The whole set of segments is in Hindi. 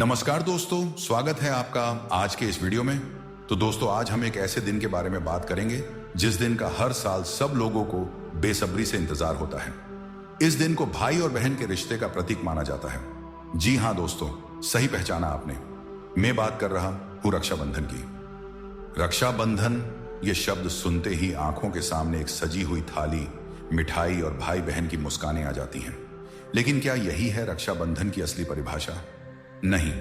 नमस्कार दोस्तों, स्वागत है आपका आज के इस वीडियो में। तो दोस्तों, आज हम एक ऐसे दिन के बारे में बात करेंगे जिस दिन का हर साल सब लोगों को बेसब्री से इंतजार होता है। इस दिन को भाई और बहन के रिश्ते का प्रतीक माना जाता है। जी हाँ दोस्तों, सही पहचाना आपने। मैं बात कर रहा हूं रक्षाबंधन की। रक्षाबंधन ये शब्द सुनते ही आंखों के सामने एक सजी हुई थाली, मिठाई और भाई बहन की मुस्कानें आ जाती हैं। लेकिन क्या यही है रक्षाबंधन की असली परिभाषा? नहीं,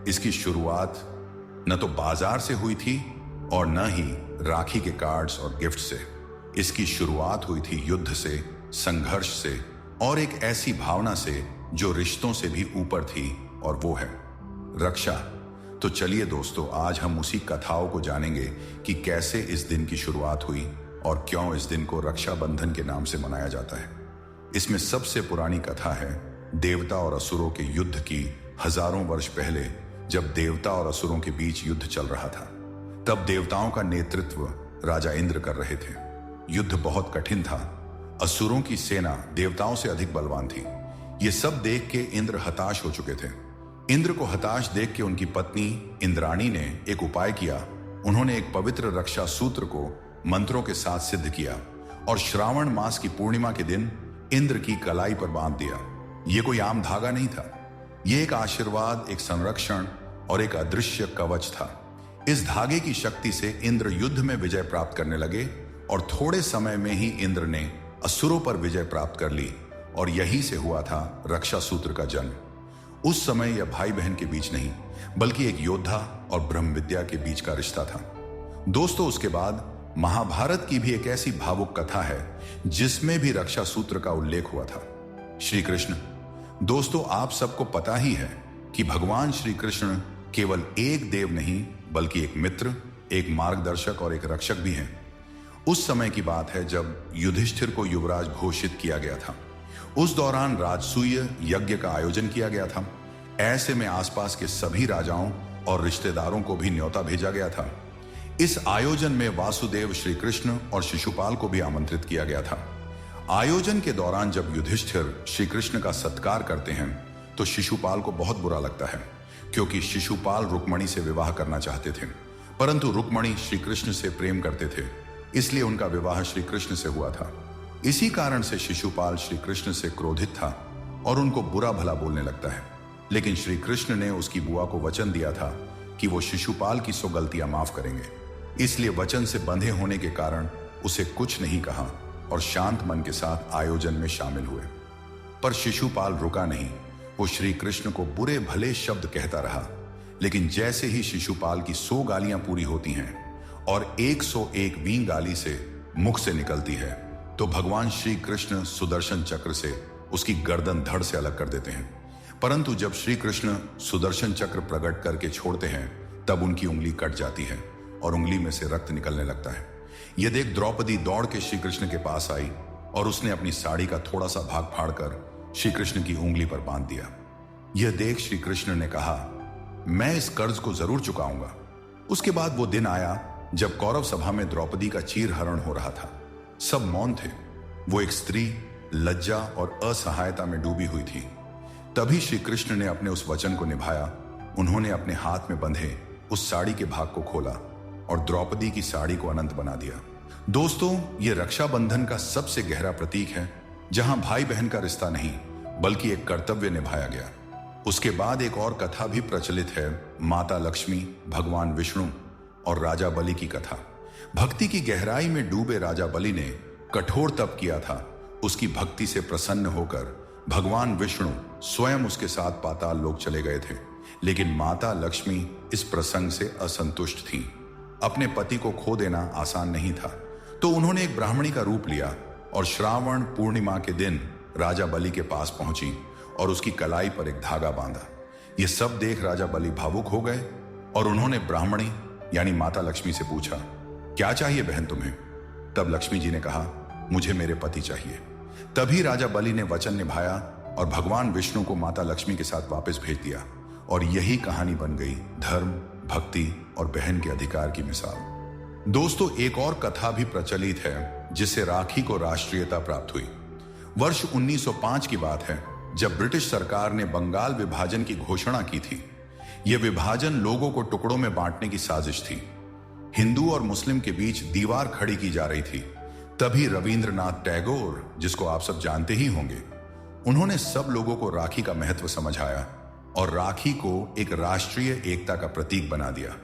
इसकी शुरुआत न तो बाजार से हुई थी और न ही राखी के कार्ड्स और गिफ्ट से। इसकी शुरुआत हुई थी युद्ध से, संघर्ष से और एक ऐसी भावना से जो रिश्तों से भी ऊपर थी, और वो है रक्षा। तो चलिए दोस्तों, आज हम उसी कथाओं को जानेंगे कि कैसे इस दिन की शुरुआत हुई और क्यों इस दिन को रक्षाबंधन के नाम से मनाया जाता है। इसमें सबसे पुरानी कथा है देवता और असुरों के युद्ध की। हजारों वर्ष पहले जब देवता और असुरों के बीच युद्ध चल रहा था, तब देवताओं का नेतृत्व राजा इंद्र कर रहे थे। युद्ध बहुत कठिन था। असुरों की सेना देवताओं से अधिक बलवान थी। ये सब देख के इंद्र हताश हो चुके थे। इंद्र को हताश देख के उनकी पत्नी इंद्राणी ने एक उपाय किया। उन्होंने एक पवित्र रक्षा सूत्र को मंत्रों के साथ सिद्ध किया और श्रावण मास की पूर्णिमा के दिन इंद्र की कलाई पर बांध दिया। यह कोई आम धागा नहीं था, यह एक आशीर्वाद, एक संरक्षण और एक अदृश्य कवच था। इस धागे की शक्ति से इंद्र युद्ध में विजय प्राप्त करने लगे और थोड़े समय में ही इंद्र ने असुरों पर विजय प्राप्त कर ली, और यही से हुआ था रक्षा सूत्र का जन्म। उस समय यह भाई बहन के बीच नहीं, बल्कि एक योद्धा और ब्रह्म विद्या के बीच का रिश्ता था। दोस्तों, उसके बाद महाभारत की भी एक ऐसी भावुक कथा है जिसमें भी रक्षा सूत्र का उल्लेख हुआ था। श्री कृष्ण। दोस्तों, आप सबको पता ही है कि भगवान श्री कृष्ण केवल एक देव नहीं, बल्कि एक मित्र, एक मार्गदर्शक और एक रक्षक भी हैं। उस समय की बात है जब युधिष्ठिर को युवराज घोषित किया गया था। उस दौरान राजसूय यज्ञ का आयोजन किया गया था। ऐसे में आसपास के सभी राजाओं और रिश्तेदारों को भी न्योता भेजा गया था। इस आयोजन में वासुदेव, श्री कृष्ण और शिशुपाल को भी आमंत्रित किया गया था। आयोजन के दौरान जब युधिष्ठिर श्री कृष्ण का सत्कार करते हैं तो शिशुपाल को बहुत बुरा लगता है, क्योंकि शिशुपाल रुक्मणी से विवाह करना चाहते थे, परंतु रुक्मणी श्री कृष्ण से प्रेम करते थे, इसलिए उनका विवाह श्री कृष्ण से हुआ था। इसी कारण से शिशुपाल श्री कृष्ण से क्रोधित था और उनको बुरा भला बोलने लगता है। लेकिन श्री कृष्ण ने उसकी बुआ को वचन दिया था कि वो शिशुपाल की 100 गलतियां माफ करेंगे, इसलिए वचन से बंधे होने के कारण उसे कुछ नहीं कहा और शांत मन के साथ आयोजन में शामिल हुए। पर शिशुपाल रुका नहीं। वो श्री कृष्ण को बुरे भले शब्द कहता रहा। लेकिन जैसे ही शिशुपाल की 100 गालियां पूरी होती हैं और 101वीं गाली से मुख से निकलती है, तो भगवान श्री कृष्ण सुदर्शन चक्र से उसकी गर्दन धड़ से अलग कर देते हैं। परंतु जब श्री कृष्ण सुदर्शन चक्र प्रकट करके छोड़ते हैं, तब उनकी उंगली कट जाती है और उंगली में से रक्त निकलने लगता है। यह देख द्रौपदी दौड़ के श्री कृष्ण के पास आई और उसने अपनी साड़ी का थोड़ा सा भाग फाड़कर श्री कृष्ण की उंगली पर बांध दिया। यह देख श्री कृष्ण ने कहा, मैं इस कर्ज को जरूर चुकाऊंगा। उसके बाद वो दिन आया जब कौरव सभा में द्रौपदी का चीरहरण हो रहा था। सब मौन थे। वो एक स्त्री लज्जा और असहायता में डूबी हुई थी। तभी श्री कृष्ण ने अपने उस वचन को निभाया। उन्होंने अपने हाथ में बंधे उस साड़ी के भाग को खोला और द्रौपदी की साड़ी को अनंत बना दिया। दोस्तों, यह रक्षाबंधन का सबसे गहरा प्रतीक है, जहां भाई बहन का रिश्ता नहीं, बल्कि एक कर्तव्य निभाया गया। उसके बाद एक और कथा भी प्रचलित है, माता लक्ष्मी, भगवान विष्णु और राजा बलि की कथा। भक्ति की गहराई में डूबे राजा बलि ने कठोर तप किया था। उसकी भक्ति से प्रसन्न होकर भगवान विष्णु स्वयं उसके साथ पाताल लोक चले गए थे। लेकिन माता लक्ष्मी इस प्रसंग से असंतुष्ट थीं। अपने पति को खो देना आसान नहीं था, तो उन्होंने एक ब्राह्मणी का रूप लिया और श्रावण पूर्णिमा के दिन राजा बलि के पास पहुंची और उसकी कलाई पर एक धागा बांधा। यह सब देख राजा बलि भावुक हो गए और उन्होंने ब्राह्मणी यानी माता लक्ष्मी से पूछा, क्या चाहिए बहन तुम्हें? तब लक्ष्मी जी ने कहा, मुझे मेरे पति चाहिए। तभी राजा बलि ने वचन निभाया और भगवान विष्णु को माता लक्ष्मी के साथ वापस भेज दिया, और यही कहानी बन गई धर्म, भक्ति और बहन के अधिकार की मिसाल। दोस्तों, एक और कथा भी प्रचलित है जिससे राखी को राष्ट्रीयता प्राप्त हुई। वर्ष 1905 की बात है, जब ब्रिटिश सरकार ने बंगाल विभाजन की घोषणा की थी। यह विभाजन लोगों को टुकड़ों में बांटने की साजिश थी। हिंदू और मुस्लिम के बीच दीवार खड़ी की जा रही थी। तभी रविंद्रनाथ टैगोर, जिसको आप सब जानते ही होंगे, उन्होंने सब लोगों को राखी का महत्व समझाया और राखी को एक राष्ट्रीय एकता का प्रतीक बना दिया।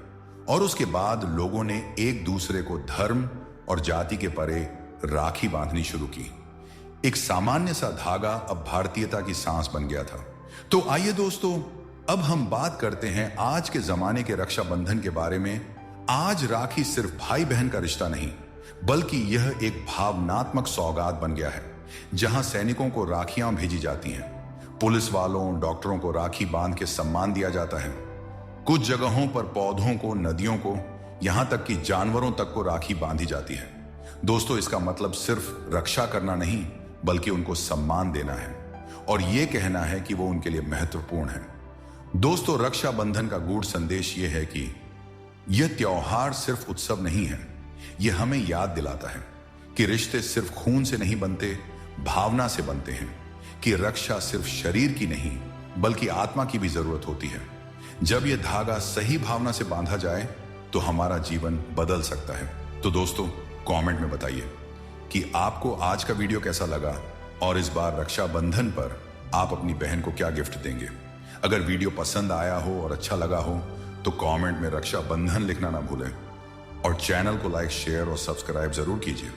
और उसके बाद लोगों ने एक दूसरे को धर्म और जाति के परे राखी बांधनी शुरू की। एक सामान्य सा धागा अब भारतीयता की सांस बन गया था। तो आइए दोस्तों, अब हम बात करते हैं आज के जमाने के रक्षाबंधन के बारे में। आज राखी सिर्फ भाई बहन का रिश्ता नहीं, बल्कि यह एक भावनात्मक सौगात बन गया है, जहां सैनिकों को राखियां भेजी जाती हैं, पुलिस वालों, डॉक्टरों को राखी बांध के सम्मान दिया जाता है। कुछ जगहों पर पौधों को, नदियों को, यहां तक कि जानवरों तक को राखी बांधी जाती है। दोस्तों, इसका मतलब सिर्फ रक्षा करना नहीं, बल्कि उनको सम्मान देना है और यह कहना है कि वो उनके लिए महत्वपूर्ण है। दोस्तों, रक्षाबंधन का गूढ़ संदेश यह है कि यह त्योहार सिर्फ उत्सव नहीं है। यह हमें याद दिलाता है कि रिश्ते सिर्फ खून से नहीं बनते, भावना से बनते हैं, कि रक्षा सिर्फ शरीर की नहीं, बल्कि आत्मा की भी जरूरत होती है। जब यह धागा सही भावना से बांधा जाए तो हमारा जीवन बदल सकता है। तो दोस्तों, कमेंट में बताइए कि आपको आज का वीडियो कैसा लगा और इस बार रक्षाबंधन पर आप अपनी बहन को क्या गिफ्ट देंगे। अगर वीडियो पसंद आया हो और अच्छा लगा हो तो कमेंट में रक्षाबंधन लिखना ना भूलें और चैनल को लाइक, शेयर और सब्सक्राइब जरूर कीजिए।